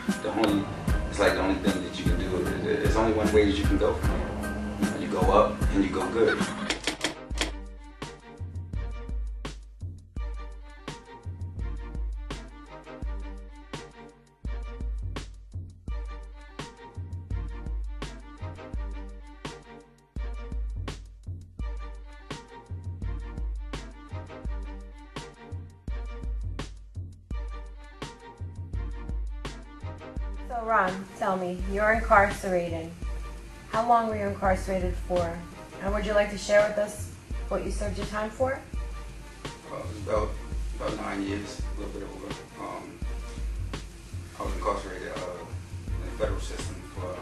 It's like the only thing that you can do. There's only one way that you can go from here. You go up and you go good. So Ron, tell me, you're incarcerated. How long were you incarcerated for? And would you like to share with us what you served your time for? About 9 years, a little bit over. I was incarcerated in the federal system for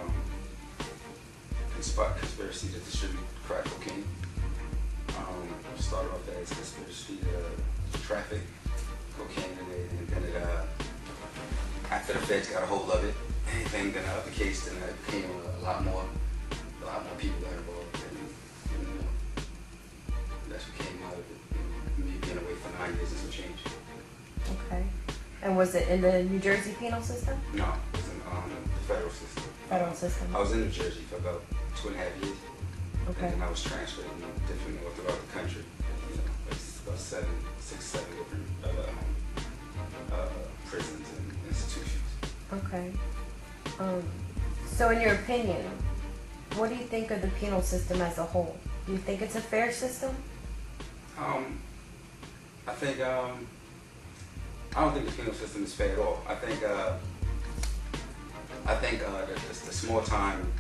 conspiracy to distribute crack cocaine. Started off as conspiracy to traffic cocaine, and then after the feds got a hold of it, anything got out of the case, then it became a lot more people got involved, and that's what came out of it. Me being away for 9 years and some change. Okay. And was it in the New Jersey penal system? No, it was in the federal system. Federal system. I was in New Jersey for about 2.5 years. Okay. And then I was transferred different throughout the country. It's about 6, 7 different prisons and institutions. Okay. So in your opinion, what do you think of the penal system as a whole? Do you think it's a fair system? I don't think the penal system is fair at all. I think the small time,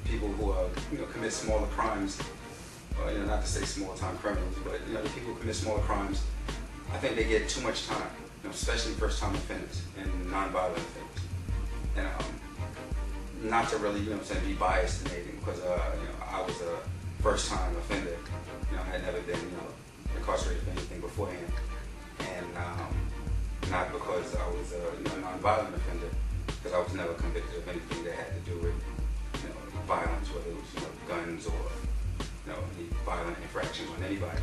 people who commit smaller crimes, not to say small time criminals, but the people who commit smaller crimes, I think they get too much time, especially first time offenders and non-violent offenders. And not to really, be biased in anything, because I was a first time offender. I had never been, incarcerated for anything beforehand, and not because I was a non-violent offender, because I was never convicted of anything that had to do with violence, whether it was guns or any violent infractions on anybody.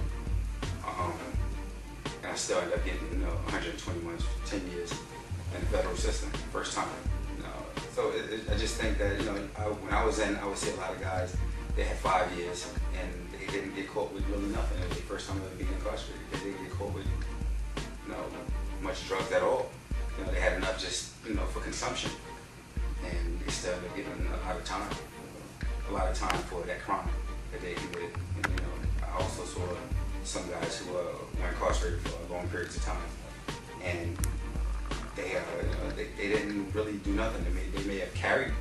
And I still ended up getting 120 months, 10 years in the federal system, first time. So I just think that when I was in, I would see a lot of guys, they had 5 years and they didn't get caught with really nothing. It was their first time ever being incarcerated. They didn't get caught with much drugs at all. They had enough just for consumption, and they still ended up getting a lot of time for that crime that they committed. And I also saw some guys who were incarcerated for long periods of time, and they didn't really do nothing. They may have carried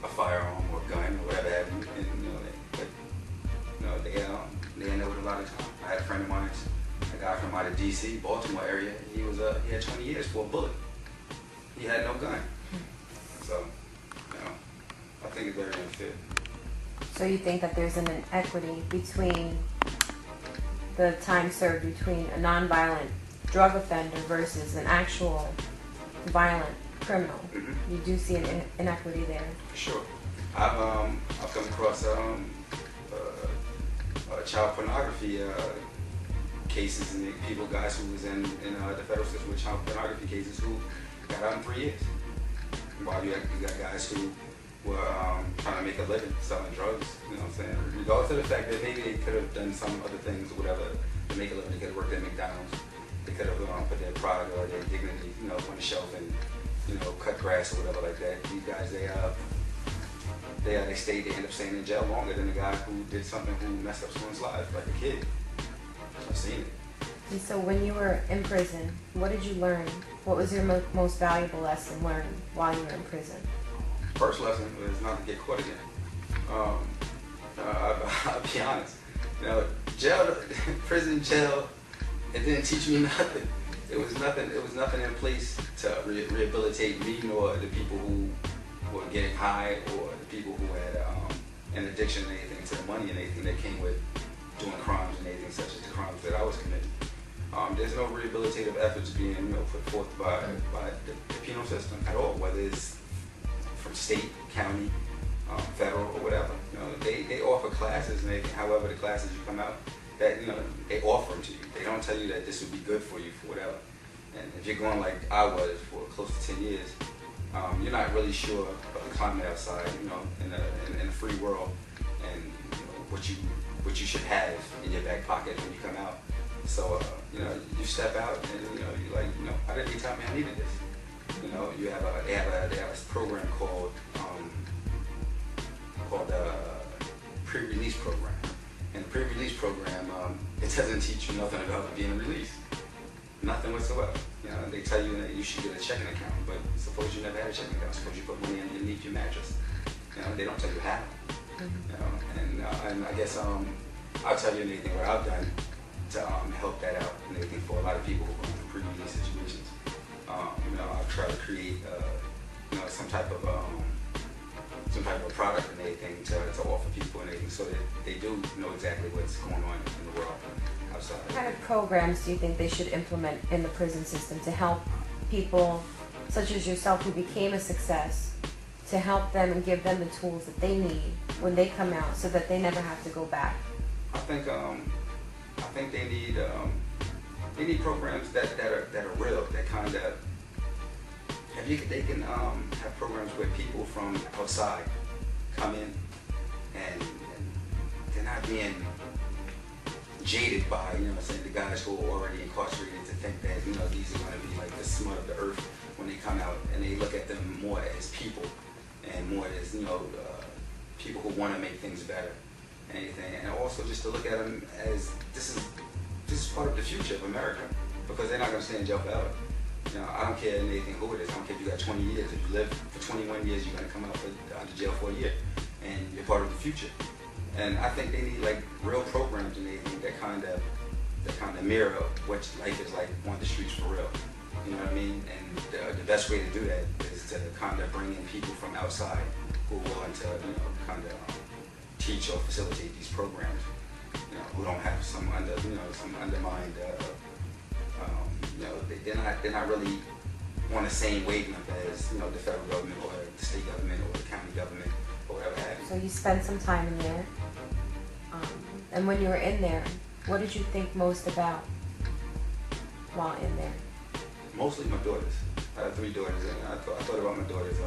a firearm or a gun or whatever have you, and they ended up with a lot of time. I had a friend of mine, a guy from out of D.C., Baltimore area. He had 20 years for a bullet. He had no gun. So, I think it's very unfair. So you think that there's an inequity between the time served between a non-violent drug offender versus an actual violent criminal? Mm-hmm. You do see an inequity there. Sure. I've come across child pornography cases, and guys who was in the federal system with child pornography cases who got out in 3 years. While you got guys who were trying to make a living selling drugs, regardless of the fact that maybe they could have done some other things or whatever to make a living. They could have worked at McDonald's. They could have put their product or their dignity, on the shelf and, cut grass or whatever like that. These guys, they end up staying in jail longer than the guy who did something who messed up someone's life, like a kid. I've seen it. And so when you were in prison, what did you learn? What was your most valuable lesson learned while you were in prison? First lesson was not to get caught again. I'll be honest. Prison jail, it didn't teach me nothing. It was nothing in place to rehabilitate me nor the people who were getting high or the people who had an addiction and anything to the money and anything that came with doing crimes and anything such as the crimes that I was committing. There's no rehabilitative efforts being put forth by the penal system at all, whether it's from state, county, federal, or whatever. They offer classes, and however the classes you come out, that they offer them to you. They don't tell you that this would be good for you for whatever. And if you're going like I was for close to 10 years, you're not really sure of the climate outside, in a free world, and what you should have in your back pocket when you come out. So you step out and you're like, I didn't tell me I needed this. They have a program called the pre-release program. And the pre-release program, it doesn't teach you nothing about being released. Nothing whatsoever. They tell you that you should get a checking account, but suppose you never had a checking account. Suppose you put money underneath your mattress. They don't tell you how. And I guess I'll tell you anything what I've done to help that out and everything for a lot of people who are going through pre-release situations. I've tried to create some type of a product and anything to offer people and anything so that they do know exactly what's going on in the world outside. What kind of programs do you think they should implement in the prison system to help people such as yourself who became a success, to help them and give them the tools that they need when they come out so that they never have to go back? I think they need programs that are real, that kind of, they can have programs where people from outside come in and they're not being jaded by, the guys who are already incarcerated to think that, these are going to be like the smut of the earth when they come out, and they look at them more as people and more as, people who want to make things better and anything. And also just to look at them as this is part of the future of America, because they're not going to stay in jail forever. I don't care anything who it is. I don't care if you got 20 years. If you live for 21 years, you're going to come out out of jail for a year, and you're part of the future. And I think they need like real programs and anything that kind of mirror what life is like on the streets for real. You know what I mean? And the best way to do that is to kind of bring in people from outside who are willing to kind of teach or facilitate these programs. Who don't have some undermined. They're not really on the same wavelength as the federal government or the state government or the county government or whatever have you. So you spent some time in there, and when you were in there, what did you think most about while in there? Mostly my daughters. I have 3 daughters, and I thought about my daughters.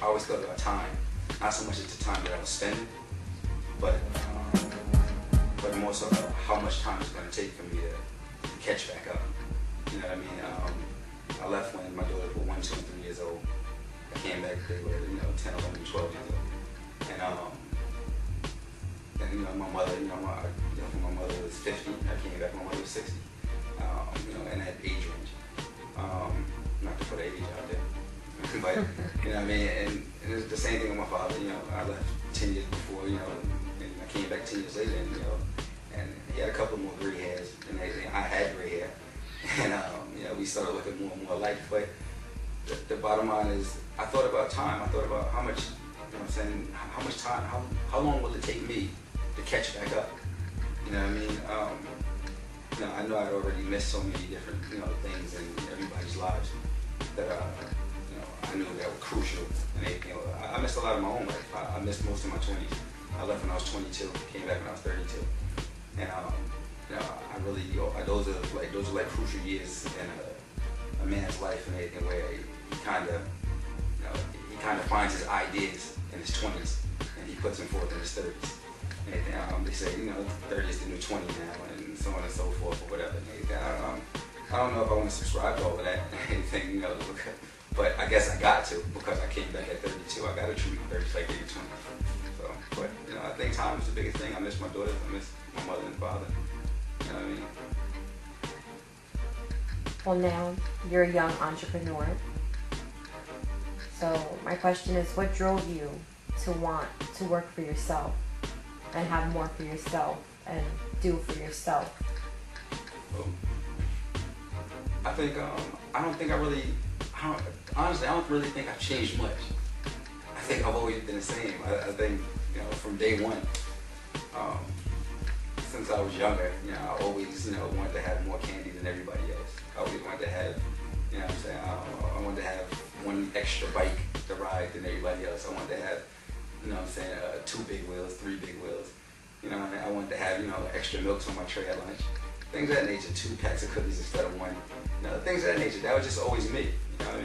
I always thought about time, not so much as the time that I was spending, but more so about how much time it's going to take for me to catch back up. You know what I mean? I left when my daughters were 1, 2, and 3 years old. I came back, they were 10, 11, 12 years old. And my mother, my mother was 50. I came back when my mother was 60. In that age range. Not to put an age out there, but you know what I mean. And it's the same thing with my father. I left 10 years before. And I came back 10 years later, and he had a couple more gray hairs, and I had gray hair, and we started looking more and more alike. But the bottom line is, I thought about time. I thought about how much, how much time, how long will it take me to catch back up? You know what I mean? I know I'd already missed so many different, things in everybody's lives that, I knew that were crucial. And I missed a lot of my own life. I missed most of my 20s. I left when I was 22, came back when I was 32. And, I really, those are like crucial years in a man's life and everything, where he kind of finds his ideas in his 20s and he puts them forth in his 30s. And they say, 30 is the new 20 now, and so on and so forth, or whatever. I don't know if I want to subscribe to all of that, anything, but I guess I got to, because I came back at 32. I got to treat my 30s like they were 20. So, but I think time is the biggest thing. I miss my daughters. I miss my mother and father. You know what I mean? Well, now you're a young entrepreneur. So my question is, what drove you to want to work for yourself and have more for yourself and do for yourself? I think, honestly, I don't really think I've changed much. I think I've always been the same. I think, from day one, since I was younger, I always, wanted to have more candy than everybody else. I always wanted to have, I wanted to have one extra bike to ride than everybody else. I wanted to have, 2 big wheels, 3 big wheels. I wanted to have, extra milks on my tray at lunch. things of that nature. 2 packs of cookies instead of one. You know, things of that nature. That was just always me. You know what I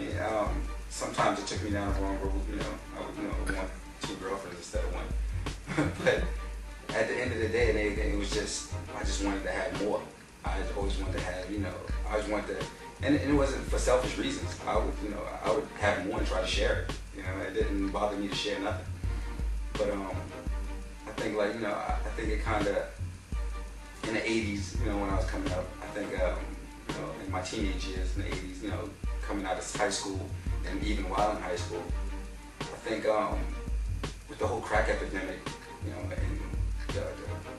mean? Sometimes it took me down the wrong road. You know, I would want 2 girlfriends instead of one. But at the end of the day and everything, it was just, I just wanted to have more. I always wanted to have, you know, I always wanted to, and it wasn't for selfish reasons. I would have more and try to share it. You know, it didn't bother me to share nothing. But I think, like, you know, I think it kind of, in the 80s, you know, when I was coming up, I think, you know, in my teenage years in the 80s, you know, coming out of high school and even while in high school, I think with the whole crack epidemic, you know, and the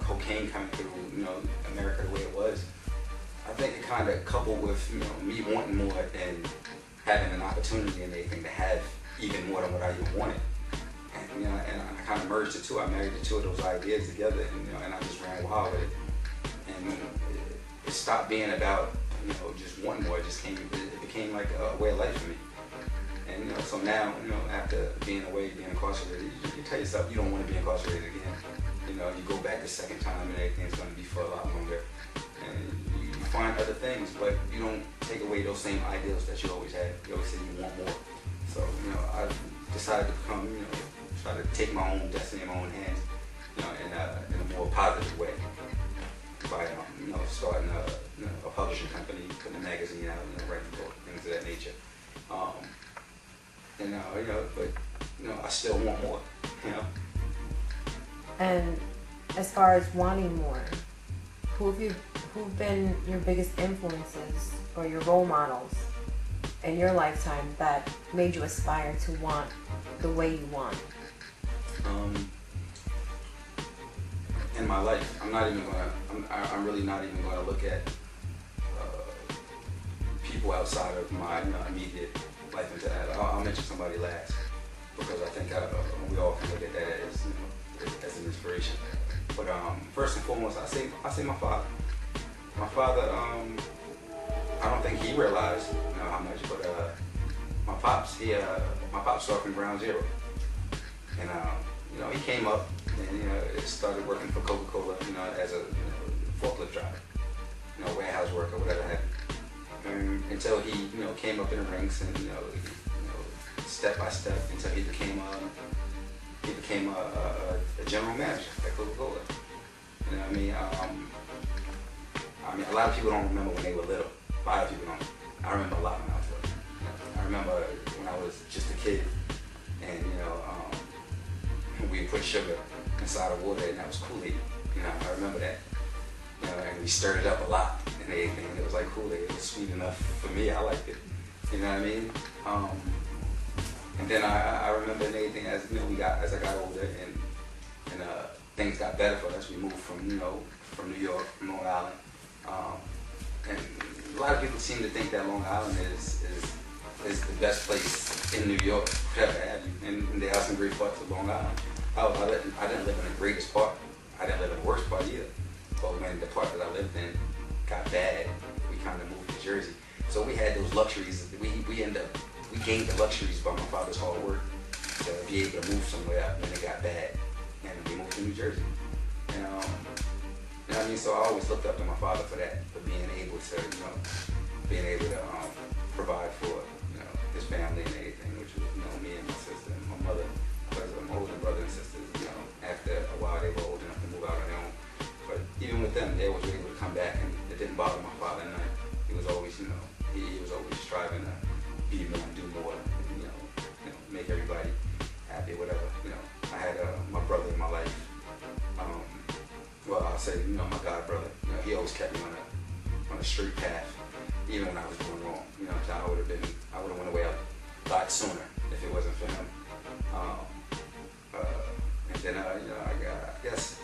cocaine coming through, you know, America the way it was, I think it kind of coupled with, you know, me wanting more and having an opportunity and everything to have even more than what I even wanted. And, you know, and I kind of merged the two. I married the 2 of those ideas together, and, you know, and I just ran wild with it. And it stopped being about, you know, just wanting more. It became like a way of life for me. And, you know, so now, you know, after being away, being incarcerated, you tell yourself you don't want to be incarcerated again. You know, you go back the second time and everything's going to be for a lot longer. And you find other things, but you don't take away those same ideals that you always had. You always say you want more. So, you know, I decided to become, you know, try to take my own destiny in my own hands, you know, in a more positive way by, you know, starting a publishing company, putting a magazine out, you know, writing books, things of that nature. And, you know, but, you know, I still want more, you know. And as far as wanting more, who've been your biggest influences or your role models in your lifetime that made you aspire to want the way you want? In my life, I'm really not even gonna look at people outside of my, you know, immediate life into that. I'll mention somebody last because I think we all can look at that as, you know, as an inspiration. But first and foremost, I say my father. My father, I don't think he realized, you know, how much, but my pops started from ground zero, and you know, he came up and, you know, started working for Coca-Cola, you know, as a, you know, forklift driver, you know, warehouse worker, whatever have you. And until he, you know, came up in the ranks and, you know, step by step until he became a general manager at Coca-Cola. You know what I mean? I mean, a lot of people don't remember when they were little. A lot of people don't. I remember a lot when I was little. You know, I remember when I was just a kid, and, you know, we put sugar inside of water, and that was Kool-Aid. You know, I remember that. You know, and we stirred it up a lot and everything. It was like Kool-Aid. It was sweet enough for me. I liked it. You know what I mean? And then I remember anything as, you know, as I got older and things got better for us. We moved from, you know, from New York, from Long Island. And a lot of people seem to think that Long Island is the best place in New York, whatever have you. And there are some great parts of Long Island. I didn't live in the greatest part. I didn't live in the worst part either. But when the part that I lived in got bad, we kind of moved to Jersey. So we had those luxuries. We gained the luxuries by my father's hard work to be able to move somewhere when it got bad. And we moved to New Jersey. And, you know what I mean? So I always looked up to my father for that, for being able to, you know, provide for, you know, his family and everything, which was, you know, me and my sister and my mother, because I'm older brother and sisters, you know, after a while they were old enough to move out on their own. But even with them, they was able to come back, and it didn't bother my father none. He was always, you know, he was always striving to be more and do more, and, you know, make everybody happy, whatever. You know, I had my brother in my life. Well, I'll say, you know, my god brother. You know, he always kept me on a straight path, even when I was doing wrong. You know, I would have went away a lot sooner if it wasn't for him. And then, you know, I guess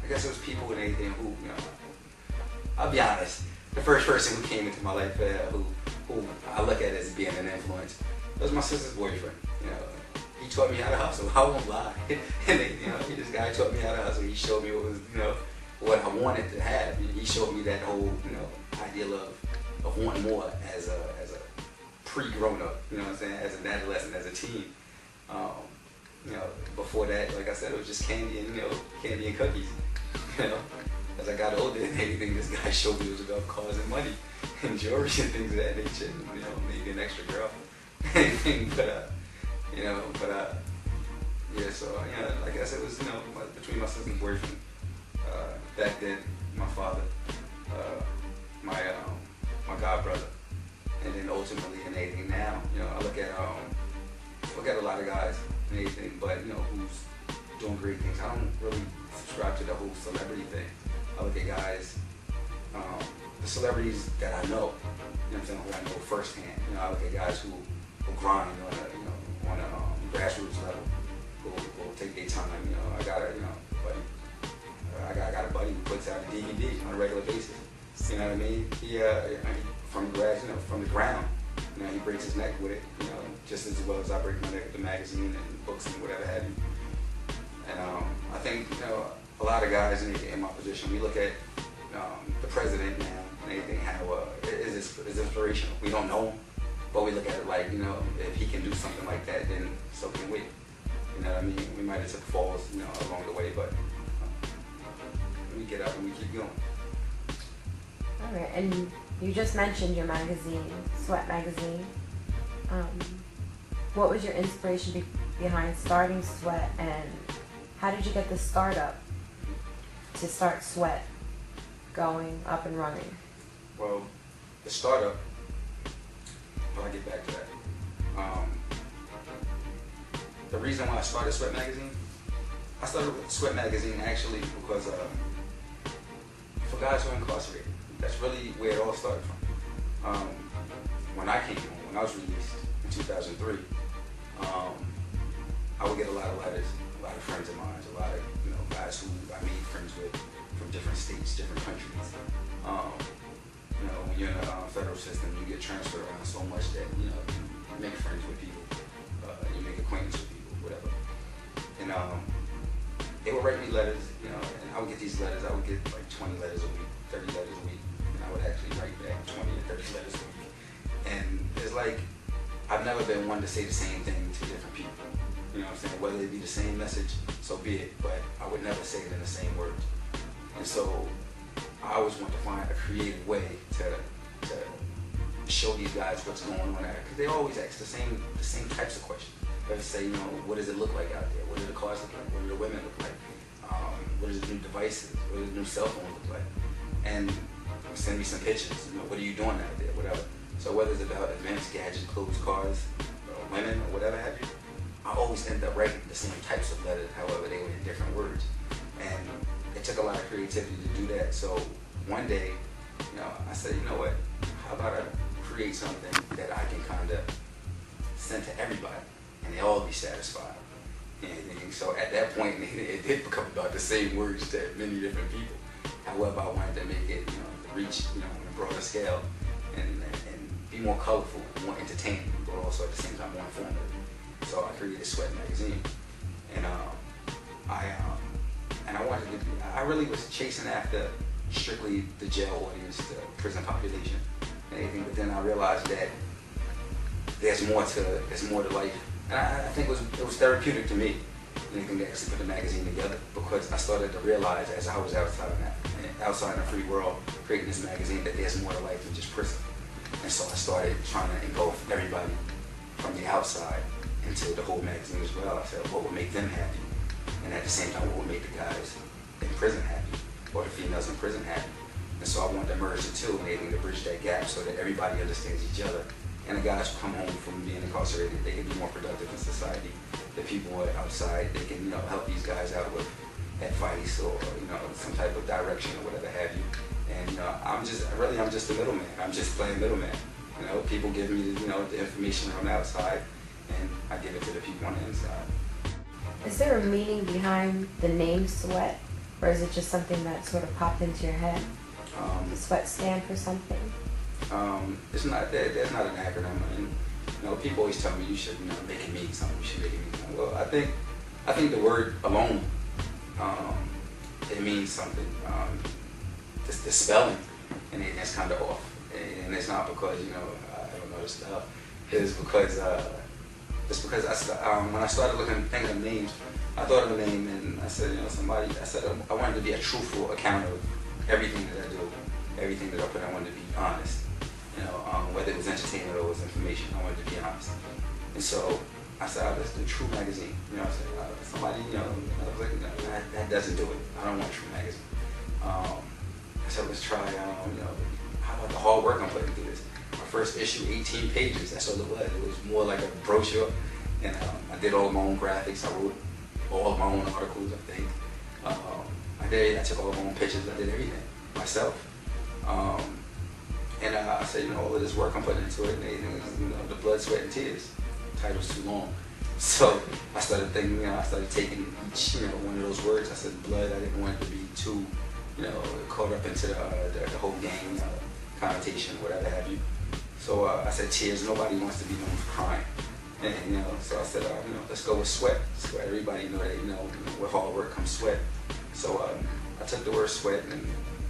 it was people and anything who, you know, I'll be honest, the first person who came into my life who I look at as being an influence was my sister's boyfriend. You know, he taught me how to hustle. I won't lie. And you know, this guy taught me how to hustle. He showed me what was, you know, what I wanted to have. He showed me that whole, you know, ideal of wanting more as a pre-grown up. You know what I'm saying? As an adolescent, as a teen. You know, before that, like I said, it was just candy and cookies. You know, as I got older and anything, this guy showed me was about cars and money and jewelry and things of that nature, and, you know, maybe an extra girl, anything, but yeah, so, you know, I guess it was, you know, between my sister's boyfriend, back then, my father, my god brother, and then ultimately in anything now, you know, I look at a lot of guys and anything, but, you know, who's doing great things. I don't really subscribe to the whole celebrity thing. I look at guys, the celebrities that I know, you know what I'm saying, who I know firsthand. You know, I look at guys who grind on a grassroots level, who take their time. You know, I got a buddy who puts out a DVD on a regular basis. You know what I mean? He from the ground. You know, he breaks his neck with it. You know, just as well as I break my neck with the magazine and books and whatever have you. And I think, you know, a lot of guys in my position, we look at the president now and anything, how is inspirational. We don't know him, but we look at it like, you know, if he can do something like that, then so can we. You know what I mean? We might have took falls, you know, along the way, but we get up and we keep going. All right, and you just mentioned your magazine, Sweat Magazine. What was your inspiration behind starting Sweat, and how did you get the startup to start Sweat going up and running? Well, the startup, I'll get back to that. The reason why I started Sweat Magazine, I started with Sweat Magazine actually because for guys who are incarcerated. That's really where it all started from. When I came home, when I was released in 2003, I would get a lot of letters, a lot of friends of mine, a lot of, you know, guys who I made friends with from different states, different countries. You know, when you're in a federal system, you get transferred around so much that, you know, you make friends with people, you make acquaintance with people, whatever. And they would write me letters, you know, and I would get these letters. I would get like 20 letters a week, 30 letters a week, and I would actually write back 20 or 30 letters a week. And it's like, I've never been one to say the same thing to different people. You know what I'm saying? Whether it be the same message, so be it, but I would never say it in the same words. And so I always want to find a creative way to show these guys what's going on there, because they always ask the same types of questions. They say, you know, what does it look like out there? What do the cars look like? What do the women look like? What is the new devices? What does the new cell phone look like? And send me some pictures. You know, what are you doing out there? Whatever. So whether it's about advanced gadgets, clothes, cars, women, or whatever have you, I always end up writing the same types of letters. However, they were in different words, and it took a lot of creativity to do that. So one day, you know, I said, you know what? How about I create something that I can kind of send to everybody, and they all be satisfied. And so at that point, it did become about the same words to many different people. However, I wanted to make it, you know, reach, you know, on a broader scale and be more colorful, more entertaining, but also at the same time more informative. So I created Sweat Magazine, and I really was chasing after strictly the jail audience, the prison population, and anything. But then I realized that there's more to life. And I think it was therapeutic to me, anything to actually put the magazine together, because I started to realize as I was outside in the free world, creating this magazine, that there's more to life than just prison. And so I started trying to engulf everybody from the outside into the whole magazine as well. I said, what would make them happy? And at the same time, what would make the guys in prison happy, or the females in prison happy? And so I wanted to merge the two and anything to bridge that gap so that everybody understands each other. And the guys who come home from being incarcerated, they can be more productive in society. The people outside, they can, you know, help these guys out with advice or, you know, some type of direction or whatever have you. And, you know, I'm just the middleman. I'm just playing middleman. You know, people give me, you know, the information from the outside, and I give it to the people on the inside. Is there a meaning behind the name Sweat, or is it just something that sort of popped into your head? Does Sweat stand for something? It's not that. That's not an acronym. And, you know, people always tell me you should, you know, make it mean something. You should make it mean something. Well, I think the word alone, it means something. The spelling, and it's kind of off. And it's not because, you know, I don't know the stuff. It's because when I started thinking of names, I thought of a name, and I said, you know, I wanted to be a truthful account of everything that I do, everything that I put, I wanted to be honest. Whether it was entertainment or it was information, I wanted to be honest. And so I said, let's do True Magazine. I said, somebody, I was like, that doesn't do it. I don't want True Magazine. I said, let's try, how about the hard work I'm putting through this? My first issue, 18 pages, that's all it was. It was more like a brochure. And I did all my own graphics. I wrote all of my own articles, I think. I took all of my own pictures. I did everything myself. And I said, all of this work I'm putting into it, and the blood, sweat, and tears. The title's too long. So I started thinking, I started taking each, one of those words. I said blood. I didn't want it to be too, caught up into the whole gang connotation, whatever have you. So I said tears. Nobody wants to be known for crying. And, so I said, let's go with sweat. So everybody know that, with hard work comes sweat. So I took the word sweat, and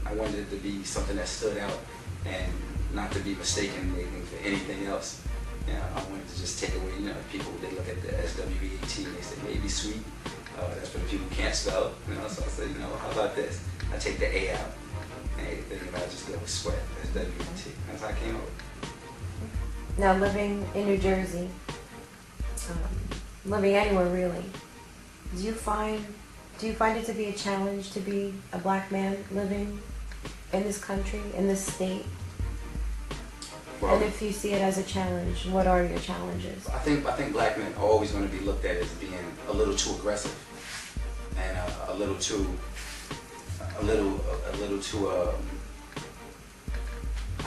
I wanted it to be something that stood out and not to be mistaken for anything else. I wanted to just take away, people, they look at the SWEAT and they say maybe sweet. That's for the people who can't spell it. So I said, how about this? I take the A out, and I just go with sweat, SWEAT. That's how I came up with it. Now, living in New Jersey, living anywhere really, do you find it to be a challenge to be a black man living in this country, in this state? Well, and if you see it as a challenge, what are your challenges? I think black men are always going to be looked at as being a little too aggressive and a little too.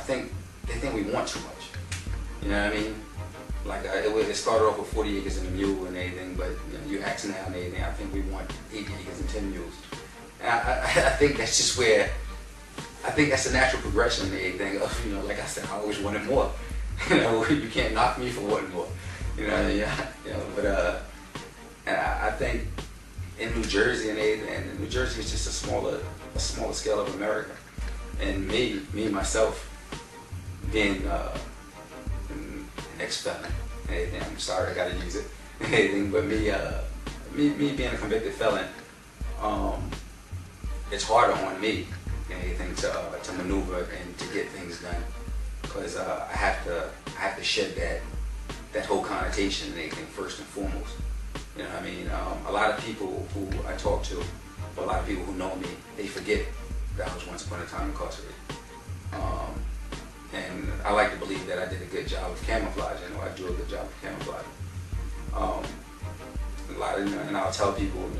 They think we want too much. You know what I mean? Like it started off with 40 acres and a mule and everything, but you ask now and everything, I think we want 80 acres and 10 mules. And I think that's just where, I think that's a natural progression and everything of, like I said, I always wanted more. You can't knock me for wanting more. But and I think in New Jersey and everything, and New Jersey is just a smaller scale of America. And me myself, being an ex-felon, anything. I'm sorry, I gotta use it. Anything, but me being a convicted felon, it's harder on me, anything, to maneuver and to get things done, because I have to shed that whole connotation and anything first and foremost. You know what I mean? A lot of people who I talk to, or a lot of people who know me, they forget that I was once upon a time incarcerated. And I like to believe that I did a good job of camouflaging, or I do a good job of camouflaging. A lot of, and I'll tell people,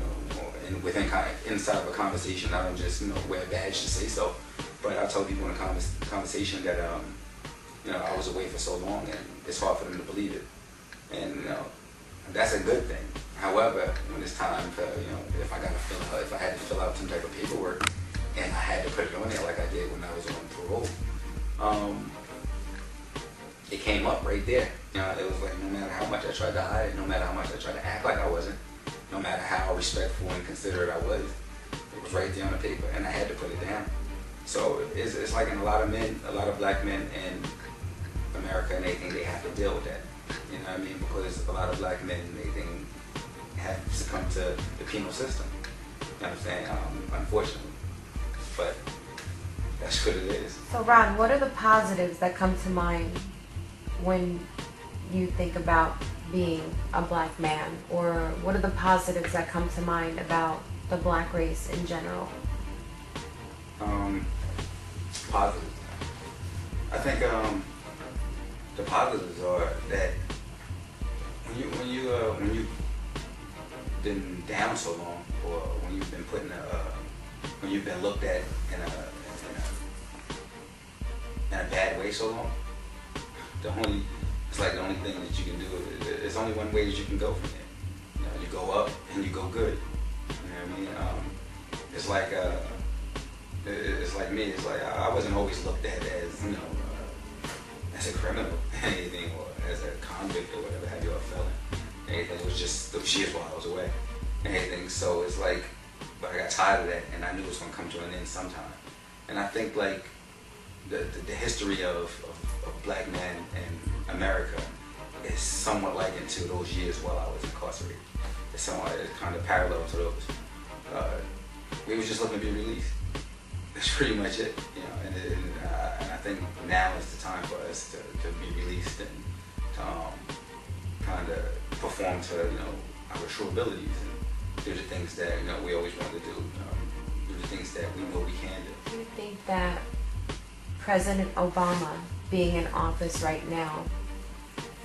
and within inside of a conversation, I don't just wear a badge to say so, but I'll tell people in a conversation that I was away for so long, and it's hard for them to believe it, and that's a good thing. However, when it's time for if I had to fill out some type of paperwork, and I had to put it on there like I did when I was on parole. It came up right there. It was like no matter how much I tried to hide, no matter how much I tried to act like I wasn't, no matter how respectful and considerate I was, it was right there on the paper, and I had to put it down. So it's like in a lot of black men in America, and they think they have to deal with that. You know what I mean? Because a lot of black men, they think, have succumbed to the penal system. You know what I'm saying? Unfortunately. But that's what it is. So Ron, what are the positives that come to mind when you think about being a black man? Or what are the positives that come to mind about the black race in general? Positives. I think the positives are that when you've been down so long, or when you've been when you've been looked at in a bad way so long, it's like the only thing that you can do. There's only one way that you can go from there. You go up and you go good. You know what I mean? It's like me. It's like I wasn't always looked at as as a criminal, anything, or as a convict or whatever have you, a felon. Anything. It was just those years while I was away. Anything. So it's like, but I got tired of that, and I knew it was gonna come to an end sometime. And I think like the history of black men in America is somewhat likened to those years while I was incarcerated. It's kind of parallel to those. We was just looking to be released. that's pretty much it. You know, and I think now is the time for us to be released and to kind of perform to our true abilities. And do the things that we always wanted to do. Do the things that we know we can do. Do you think that President Obama being in office right now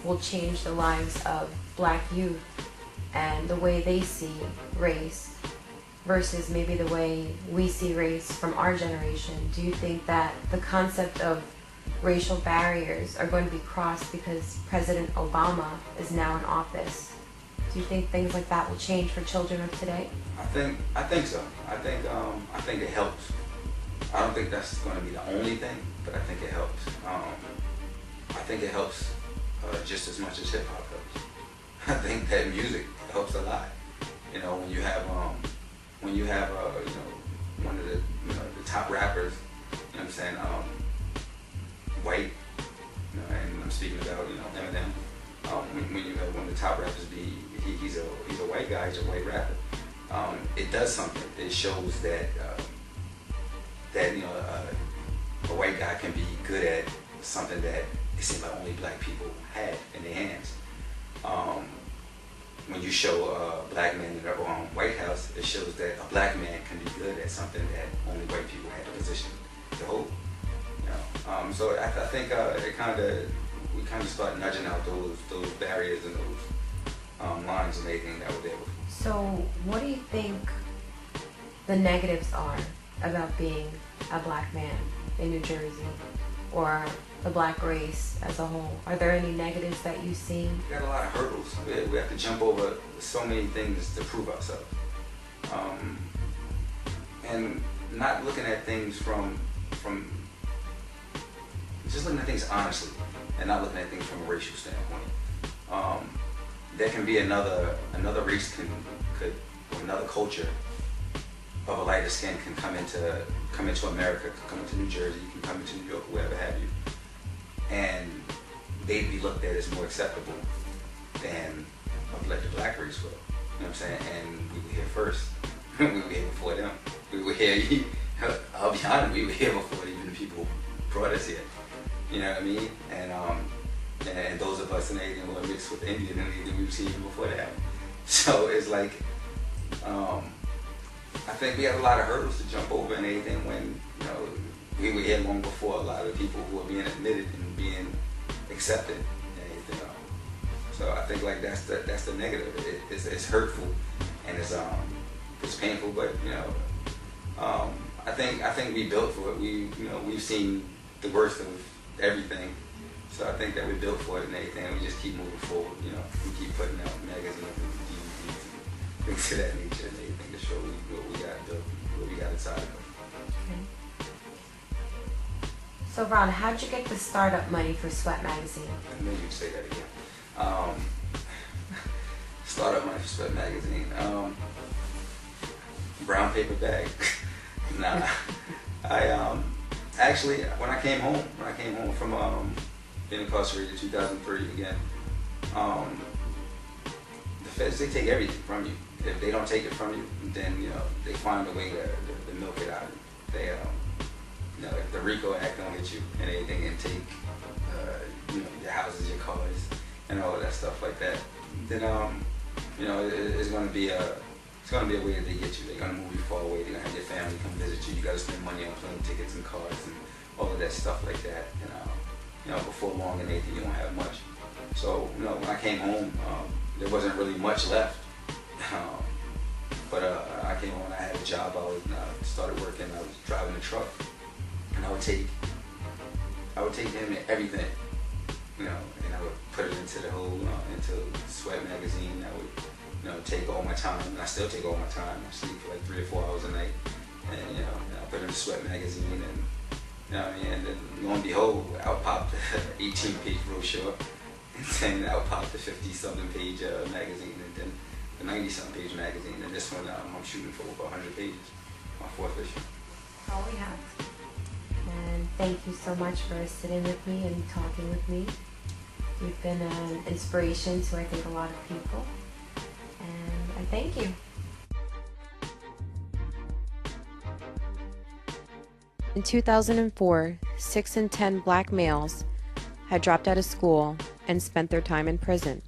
will change the lives of black youth and the way they see race versus maybe the way we see race from our generation? Do you think that the concept of racial barriers are going to be crossed because President Obama is now in office? Do you think things like that will change for children of today? I think so. I think it helps. I don't think that's going to be the only thing, but I think it helps. I think it helps just as much as hip hop helps. I think that music helps a lot. When you have one of the top rappers, what I'm saying, white, and I'm speaking about Eminem. When you have one of the top rappers he's a white guy, he's a white rapper. It does something. It shows that a white guy can be good at something that it seems like only black people had in their hands. When you show a black man in the White House, it shows that a black man can be good at something that only white people had the position to hold. So I think we kind of start nudging out those barriers and those lines and everything that were there before. So what do you think the negatives are about being a black man in New Jersey or the black race as a whole? Are there any negatives that you see? We got a lot of hurdles. We have to jump over so many things to prove ourselves. And not looking at things from just looking at things honestly and not looking at things from a racial standpoint. There can be another race could or another culture of a lighter skin can come into America, can come into New Jersey, can come into New York, wherever have you, and they'd be looked at as more acceptable than the black race will. You know what I'm saying? And we were here first. We were here before them. We were here. I'll be honest. We were here before even the people who brought us here. You know what I mean? And those of us in anything who are mixed with Indian and anything we've seen before that. So it's like, I think we have a lot of hurdles to jump over and anything when, we were here long before a lot of people who are being admitted and being accepted and anything else. So I think like that's the negative. It's hurtful and it's painful, but I think we built for it. We've seen the worst of everything. So I think that we built for it and everything, and we just keep moving forward. We keep putting out magazines and DVDs and things of that nature and everything to show what we got built, what we got inside of us. Okay. So Ron, how'd you get the startup money for Sweat Magazine? I knew you'd say that again. Startup money for Sweat Magazine. Brown paper bag. Nah. I actually when I came home from being incarcerated in 2003 again, the feds, they take everything from you. If they don't take it from you, then they find a way to milk it out of you. They if the RICO Act don't hit you and anything and take your houses, your cars, and all of that stuff like that, then it's going to be a way that they get you. They're going to move you far away. They're going to have your family come visit you. You got to spend money on plane tickets and cars and all of that stuff like that. Before long and anything, you don't have much. So, when I came home, there wasn't really much left. But I came home and I had a job. I started working. I was driving a truck, and I would take in everything, and I would put it into the whole into Sweat Magazine. I would take all my time, and I still take all my time. I sleep for like 3 or 4 hours a night, and I put it in the Sweat Magazine, and and then lo and behold, out popped the 18-page brochure, and then out popped the 50-something page magazine, and then the 90-something page magazine, and this one I'm shooting for over 100 pages, my 4th issue. All we have. And thank you so much for sitting with me and talking with me. You've been an inspiration to, I think, a lot of people, and I thank you. In 2004, 6 in 10 black males had dropped out of school and spent their time in prison.